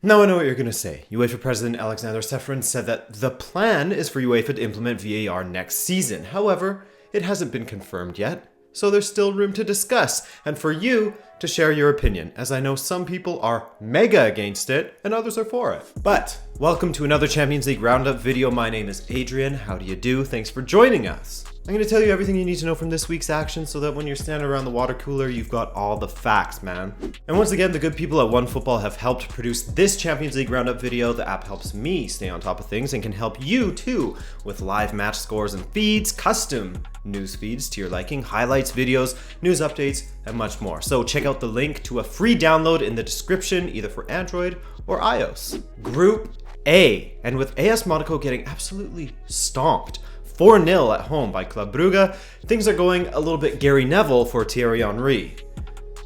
Now I know what you're going to say. UEFA President Alexander Seferin said that the plan is for UEFA to implement VAR next season. However, it hasn't been confirmed yet, so there's still room to discuss, and for you to share your opinion, as I know some people are mega against it and others are for it. But welcome to another Champions League Roundup video. My name is Adrian. How do you do? Thanks for joining us. I'm going to tell you everything you need to know from this week's action so that when you're standing around the water cooler, you've got all the facts, man. And once again, the good people at OneFootball have helped produce this Champions League Roundup video. The app helps me stay on top of things and can help you too with live match scores and feeds, custom news feeds to your liking, highlights, videos, news updates, and much more. So check out the link to a free download in the description, either for Android or iOS. Group A, and with AS Monaco getting absolutely stomped 4-0 at home by Club Brugge, things are going a little bit Gary Neville for Thierry Henry.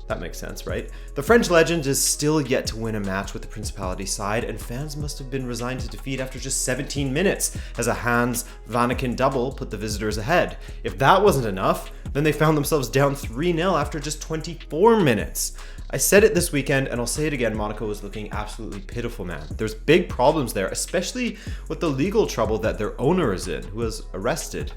That makes sense, right? The French legend is still yet to win a match with the Principality side, and fans must have been resigned to defeat after just 17 minutes, as a Hans Vanaken double put the visitors ahead. If that wasn't enough, then they found themselves down 3-0 after just 24 minutes. I said it this weekend, and I'll say it again, Monaco is looking absolutely pitiful, man. There's big problems there, especially with the legal trouble that their owner is in, who was arrested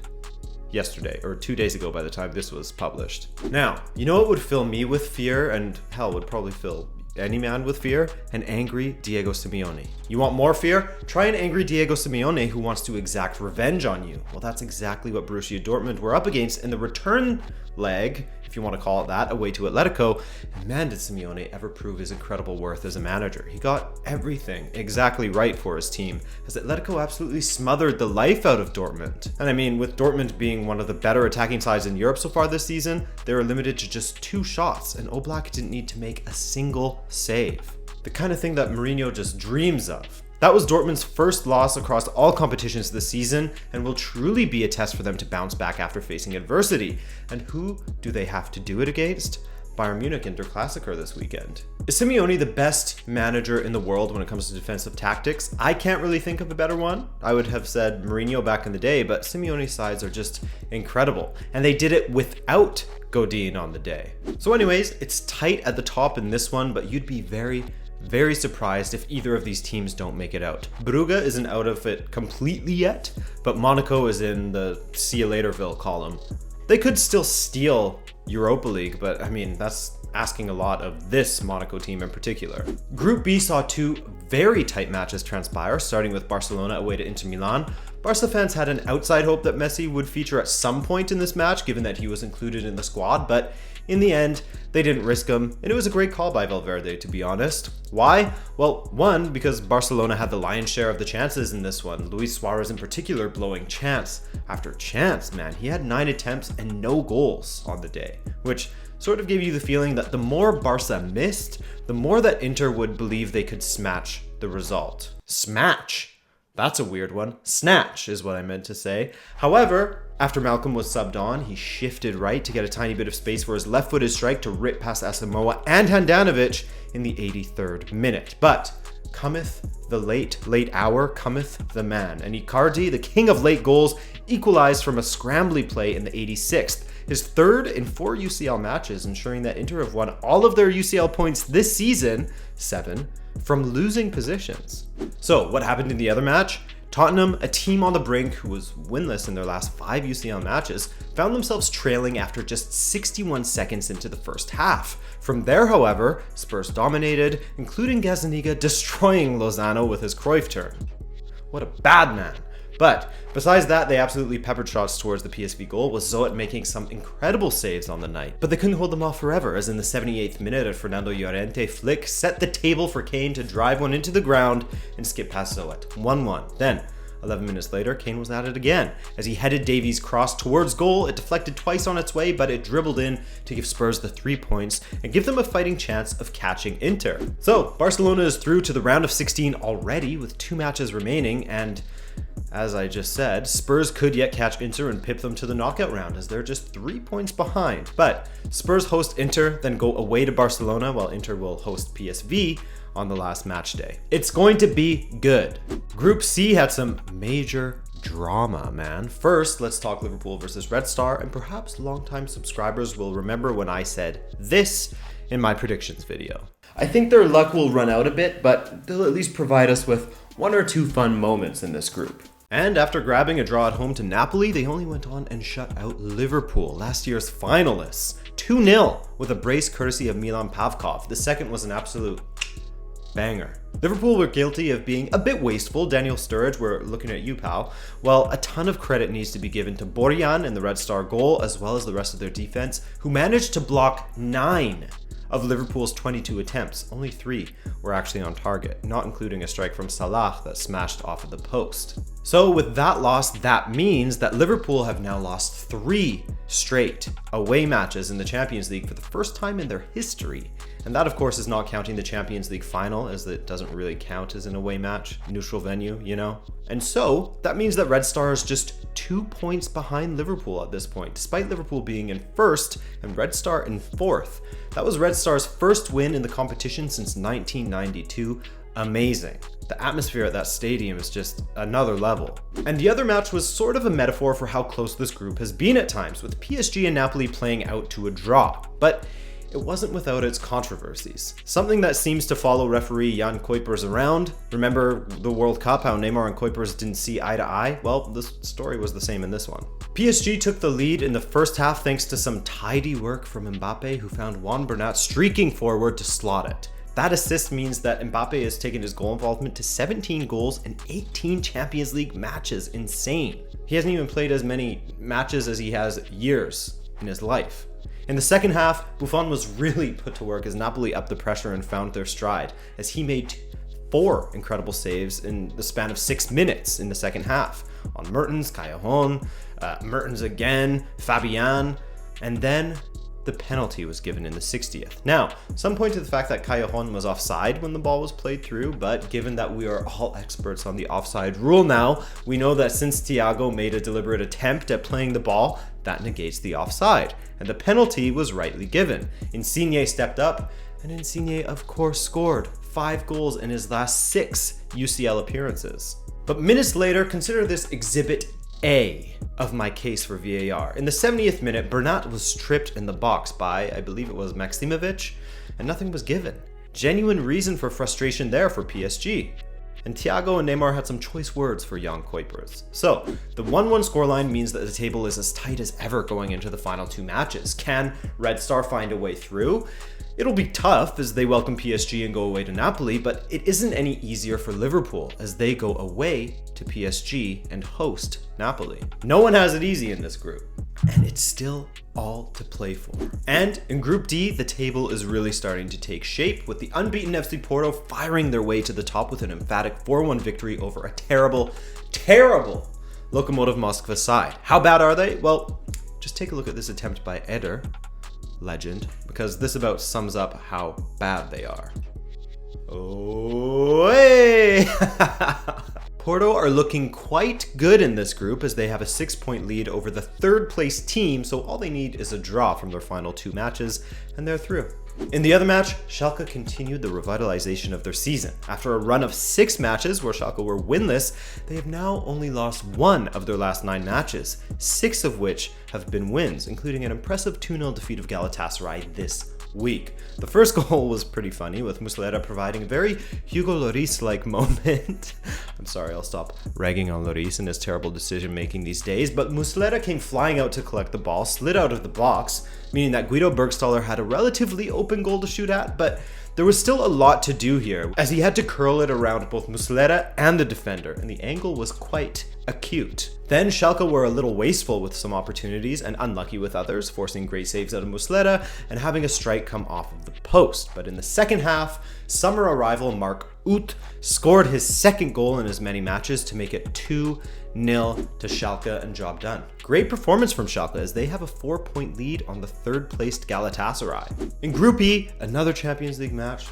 yesterday, or 2 days ago by the time this was published. Now, you know what would fill me with fear, and hell, would probably fill any man with fear? An angry Diego Simeone. You want more fear? Try an angry Diego Simeone who wants to exact revenge on you. Well, that's exactly what Borussia Dortmund were up against in the return leg, if you want to call it that, away to Atletico. And man, did Simeone ever prove his incredible worth as a manager. He got everything exactly right for his team, as Atletico absolutely smothered the life out of Dortmund. And I mean, with Dortmund being one of the better attacking sides in Europe so far this season, they were limited to just 2 shots, and Oblak didn't need to make a single save. The kind of thing that Mourinho just dreams of. That was Dortmund's first loss across all competitions this season, and will truly be a test for them to bounce back after facing adversity. And who do they have to do it against? Bayern Munich in Der Klassiker this weekend. Is Simeone the best manager in the world when it comes to defensive tactics? I can't really think of a better one. I would have said Mourinho back in the day, but Simeone's sides are just incredible. And they did it without Godin on the day. So anyways, it's tight at the top in this one, but you'd be very surprised if either of these teams don't make it out. Brugge isn't out of it completely yet, but Monaco is in the see you laterville column. They could still steal Europa League, but I mean, that's asking a lot of this Monaco team in particular. Group B saw 2 very tight matches transpire, starting with Barcelona away to Inter Milan. Barca fans had an outside hope that Messi would feature at some point in this match, given that he was included in the squad, but in the end, they didn't risk him, and it was a great call by Valverde, to be honest. Why? Well, one, because Barcelona had the lion's share of the chances in this one, Luis Suarez in particular blowing chance after chance, man. He had 9 attempts and no goals on the day, which sort of gave you the feeling that the more Barca missed, the more that Inter would believe they could smash the result. Smash? That's a weird one. Snatch is what I meant to say. However, after Malcolm was subbed on, he shifted right to get a tiny bit of space for his left-footed strike to rip past Asamoah and Handanovic in the 83rd minute. But cometh the late hour, cometh the man. And Icardi, the king of late goals, equalized from a scrambly play in the 86th. His 3rd in 4 UCL matches, ensuring that Inter have won all of their UCL points this season, 7, from losing positions. So what happened in the other match? Tottenham, a team on the brink who was winless in their last 5 UCL matches, found themselves trailing after just 61 seconds into the first half. From there, however, Spurs dominated, including Gazzaniga destroying Lozano with his Cruyff turn. What a bad man. But besides that, they absolutely peppered shots towards the PSV goal, with Zoet making some incredible saves on the night. But they couldn't hold them off forever, as in the 78th minute, a Fernando Llorente flick set the table for Kane to drive one into the ground and skip past Zoet. 1-1. Then, 11 minutes later, Kane was at it again. As he headed Davies' cross towards goal, it deflected twice on its way, but it dribbled in to give Spurs the 3 points and give them a fighting chance of catching Inter. So, Barcelona is through to the round of 16 already, with 2 matches remaining, and as I just said, Spurs could yet catch Inter and pip them to the knockout round, as they're just 3 points behind. But Spurs host Inter, then go away to Barcelona, while Inter will host PSV on the last match day. It's going to be good. Group C had some major drama, man. First, let's talk Liverpool versus Red Star, and perhaps longtime subscribers will remember when I said this in my predictions video. I think their luck will run out a bit, but they'll at least provide us with one or two fun moments in this group. And after grabbing a draw at home to Napoli, they only went on and shut out Liverpool, last year's finalists, 2-0 with a brace courtesy of Milan Havel. The second was an absolute banger. Liverpool were guilty of being a bit wasteful. Daniel Sturridge, we're looking at you, pal. Well, a ton of credit needs to be given to Borjan in the Red Star goal, as well as the rest of their defense, who managed to block 9 of Liverpool's 22 attempts. Only 3 were actually on target, not including a strike from Salah that smashed off of the post. So with that loss, that means that Liverpool have now lost 3 straight away matches in the Champions League for the first time in their history. And that, of course, is not counting the Champions League final, as it doesn't really count as an away match, neutral venue, you know? And so that means that Red Star is just 2 points behind Liverpool at this point, despite Liverpool being in first and Red Star in fourth. That was Red Star's first win in the competition since 1992. Amazing. The atmosphere at that stadium is just another level. And the other match was sort of a metaphor for how close this group has been at times, with PSG and Napoli playing out to a draw. But it wasn't without its controversies. Something that seems to follow referee Jan Kuipers around. Remember the World Cup, how Neymar and Kuipers didn't see eye to eye? Well, the story was the same in this one. PSG took the lead in the first half thanks to some tidy work from Mbappe, who found Juan Bernat streaking forward to slot it. That assist means that Mbappe has taken his goal involvement to 17 goals and 18 Champions League matches. Insane. He hasn't even played as many matches as he has years in his life. In the second half, Buffon was really put to work as Napoli upped the pressure and found their stride, as he made 4 incredible saves in the span of 6 minutes in the second half. On Mertens, Callejon, Mertens again, Fabian, and then the penalty was given in the 60th. Now, some point to the fact that Callejon was offside when the ball was played through, but given that we are all experts on the offside rule now, we know that since Thiago made a deliberate attempt at playing the ball, that negates the offside, and the penalty was rightly given. Insigne stepped up, and Insigne of course scored 5 goals in his last 6 UCL appearances. But minutes later, consider this exhibit A of my case for VAR. In the 70th minute, Bernat was stripped in the box by, I believe it was Maximovic, and nothing was given. Genuine reason for frustration there for PSG. And Thiago and Neymar had some choice words for Jan Kuipers. So, the 1-1 scoreline means that the table is as tight as ever going into the final 2 matches. Can Red Star find a way through? It'll be tough as they welcome PSG and go away to Napoli, but it isn't any easier for Liverpool as they go away to PSG and host Napoli. No one has it easy in this group, and it's still all to play for. And in Group D, the table is really starting to take shape, with the unbeaten FC Porto firing their way to the top with an emphatic 4-1 victory over a terrible Lokomotiv Moskva side. How bad are they? Well, just take a look at this attempt by Eder, legend, because this about sums up how bad they are. Oh, hey! Porto are looking quite good in this group as they have a 6-point lead over the 3rd place team, so all they need is a draw from their final 2 matches, and they're through. In the other match, Schalke continued the revitalization of their season. After a run of 6 matches where Schalke were winless, they have now only lost 1 of their last 9 matches, 6 of which have been wins, including an impressive 2-0 defeat of Galatasaray this week. The first goal was pretty funny, with Muslera providing a very Hugo Lloris-like moment. I'm sorry, I'll stop ragging on Lloris and his terrible decision-making these days, but Muslera came flying out to collect the ball, slid out of the box, meaning that Guido Burgstaller had a relatively open goal to shoot at, but there was still a lot to do here, as he had to curl it around both Muslera and the defender, and the angle was quite acute. Then Schalke were a little wasteful with some opportunities and unlucky with others, forcing great saves out of Muslera and having a strike come off of the post. But in the second half, summer arrival Mark Uth scored his 2nd goal in as many matches to make it 2-0 to Schalke and job done. Great performance from Schalke as they have a 4-point lead on the 3rd placed Galatasaray. In Group E, another Champions League match.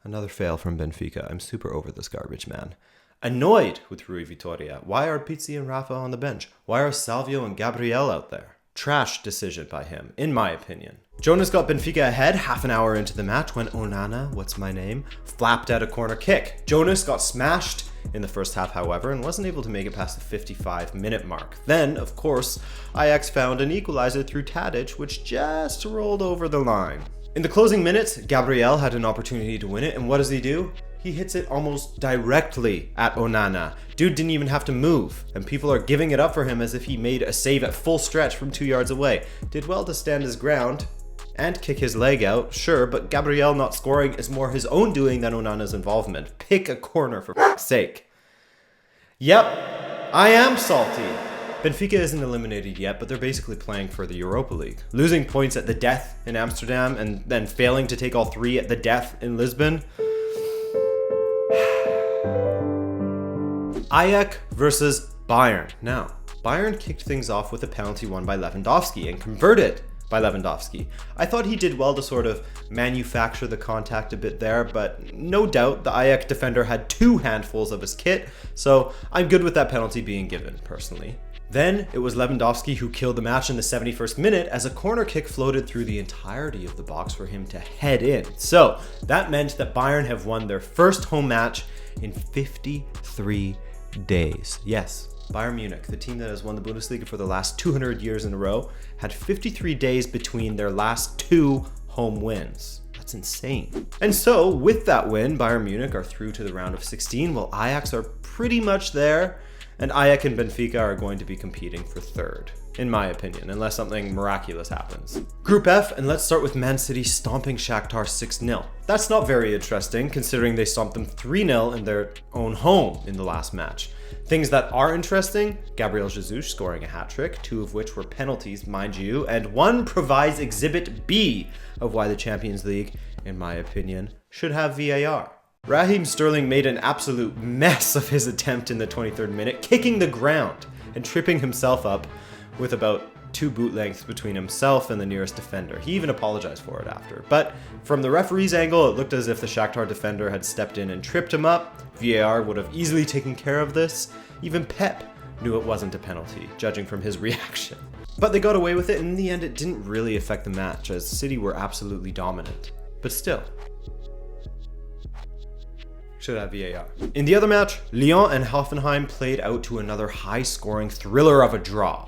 Another fail from Benfica. I'm super over this garbage, man. Annoyed with Rui Vitória. Why are Pizzi and Rafa on the bench? Why are Salvio and Gabriel out there? Trash decision by him, in my opinion. Jonas got Benfica ahead half an hour into the match when Onana, what's my name, flapped at a corner kick. Jonas got smashed in the first half, however, and wasn't able to make it past the 55-minute mark. Then, of course, Ajax found an equalizer through Tadic, which just rolled over the line. In the closing minutes, Gabriel had an opportunity to win it, and what does he do? He hits it almost directly at Onana. Dude didn't even have to move, and people are giving it up for him as if he made a save at full stretch from 2 yards away. Did well to stand his ground and kick his leg out, sure, but Gabriel not scoring is more his own doing than Onana's involvement. Pick a corner for f***'s sake. Yep, I am salty. Benfica isn't eliminated yet, but they're basically playing for the Europa League. Losing points at the death in Amsterdam and then failing to take all 3 at the death in Lisbon. Ajax versus Bayern. Now, Bayern kicked things off with a penalty won by Lewandowski and converted by Lewandowski. I thought he did well to sort of manufacture the contact a bit there, but no doubt the Ajax defender had 2 handfuls of his kit, so I'm good with that penalty being given, personally. Then it was Lewandowski who killed the match in the 71st minute as a corner kick floated through the entirety of the box for him to head in. So that meant that Bayern have won their first home match in 53 days. Yes, Bayern Munich, the team that has won the Bundesliga for the last 200 years in a row, had 53 days between their last 2 home wins. That's insane. And so with that win, Bayern Munich are through to the round of 16, while Ajax are pretty much there. And Ajax and Benfica are going to be competing for 3rd, in my opinion, unless something miraculous happens. Group F, and let's start with Man City stomping Shakhtar 6-0. That's not very interesting, considering they stomped them 3-0 in their own home in the last match. Things that are interesting, Gabriel Jesus scoring a hat-trick, 2 of which were penalties, mind you, and 1 provides Exhibit B of why the Champions League, in my opinion, should have VAR. Raheem Sterling made an absolute mess of his attempt in the 23rd minute, kicking the ground and tripping himself up with about 2 boot lengths between himself and the nearest defender. He even apologized for it after. But from the referee's angle, it looked as if the Shakhtar defender had stepped in and tripped him up. VAR would have easily taken care of this. Even Pep knew it wasn't a penalty, judging from his reaction. But they got away with it, and in the end it didn't really affect the match, as City were absolutely dominant. But still, should have VAR. In the other match, Lyon and Hoffenheim played out to another high-scoring thriller of a draw.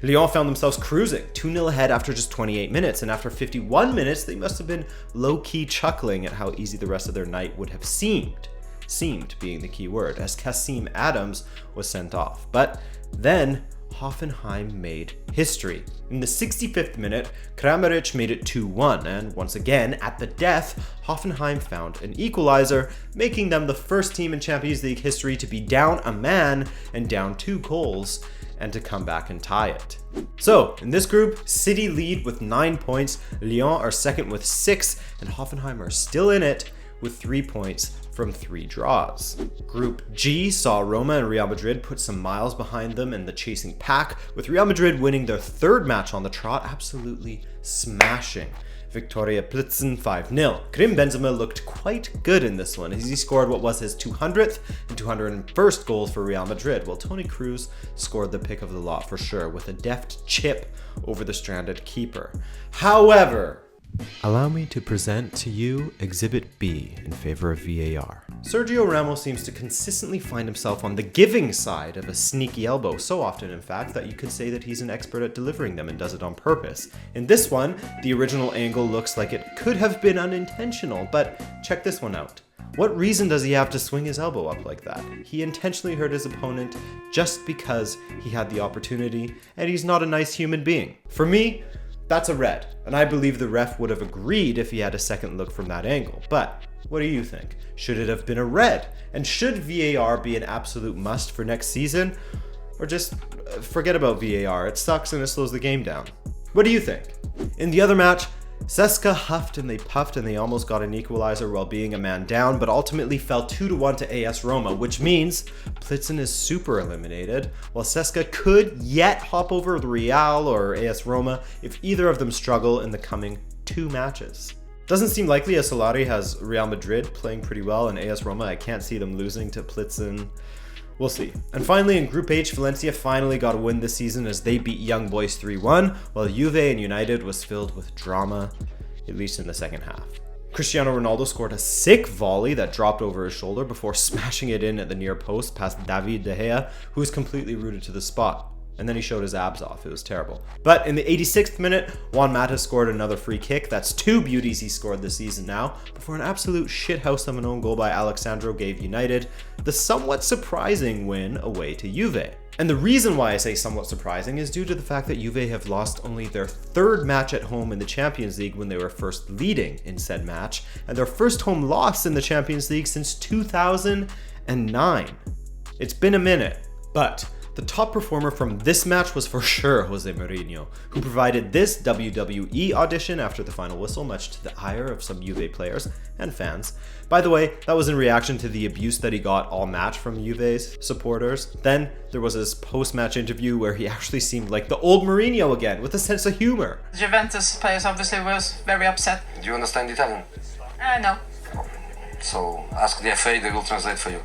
Lyon found themselves cruising 2-0 ahead after just 28 minutes, and after 51 minutes, they must have been low-key chuckling at how easy the rest of their night would have seemed. Seemed being the key word, as Kassim Adams was sent off. But then Hoffenheim made history. In the 65th minute, Kramaric made it 2-1, and once again, at the death, Hoffenheim found an equalizer, making them the first team in Champions League history to be down a man and down 2 goals, and to come back and tie it. So, in this group, City lead with 9 points, Lyon are second with 6, and Hoffenheim are still in it with 3 points from 3 draws. Group G saw Roma and Real Madrid put some miles behind them in the chasing pack, with Real Madrid winning their 3rd match on the trot, absolutely smashing Viktoria Plzen 5-0. Karim Benzema looked quite good in this one, as he scored what was his 200th and 201st goals for Real Madrid, while Toni Kroos scored the pick of the lot for sure, with a deft chip over the stranded keeper. However, allow me to present to you Exhibit B in favor of VAR. Sergio Ramos seems to consistently find himself on the giving side of a sneaky elbow, so often in fact that you could say that he's an expert at delivering them and does it on purpose. In this one, the original angle looks like it could have been unintentional, but check this one out. What reason does he have to swing his elbow up like that? He intentionally hurt his opponent just because he had the opportunity, and he's not a nice human being. For me, that's a red, and I believe the ref would have agreed if he had a second look from that angle. But what do you think? Should it have been a red? And should VAR be an absolute must for next season? Or just forget about VAR, it sucks and it slows the game down. What do you think? In the other match, Cska huffed and they puffed and they almost got an equalizer while being a man down, but ultimately fell 2-1 to AS Roma, which means Plzen is super eliminated, while Cska could yet hop over the Real or AS Roma if either of them struggle in the coming 2 matches. Doesn't seem likely as Solari has Real Madrid playing pretty well, and AS Roma, I can't see them losing to Plzen. We'll see. And finally, in Group H, Valencia finally got a win this season as they beat Young Boys 3-1, while Juve and United was filled with drama, at least in the second half. Cristiano Ronaldo scored a sick volley that dropped over his shoulder before smashing it in at the near post past David De Gea, who was completely rooted to the spot. And then he showed his abs off. It was terrible. But in the 86th minute, Juan scored another free kick. That's 2 beauties he scored this season now, before an absolute shithouse of an own goal by Alexandro gave United the somewhat surprising win away to Juve. And the reason why I say somewhat surprising is due to the fact that Juve have lost only their 3rd match at home in the Champions League when they were first leading in said match, and their first home loss in the Champions League since 2009. It's been a minute, but the top performer from this match was for sure Jose Mourinho, who provided this WWE audition after the final whistle, much to the ire of some Juve players and fans. By the way, that was in reaction to the abuse that he got all match from Juve's supporters. Then there was his post-match interview where he actually seemed like the old Mourinho again, with a sense of humor. Juventus players obviously was very upset. Do you understand Italian? No. So ask the FA, they will translate for you.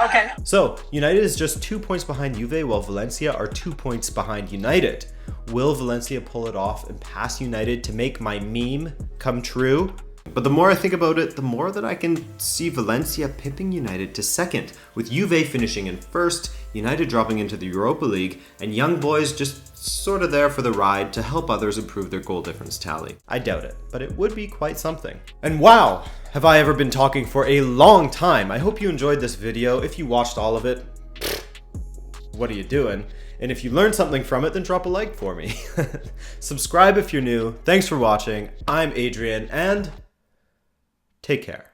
Okay. So, United is just 2 points behind Juve, while Valencia are 2 points behind United. Will Valencia pull it off and pass United to make my meme come true? But the more I think about it, the more that I can see Valencia pipping United to second, with Juve finishing in first, United dropping into the Europa League, and young boys just sort of there for the ride to help others improve their goal difference tally. I doubt it, but it would be quite something. And wow, have I ever been talking for a long time. I hope you enjoyed this video. If you watched all of it, what are you doing? And if you learned something from it, then drop a like for me. Subscribe if you're new. Thanks for watching. I'm Adrian, and take care.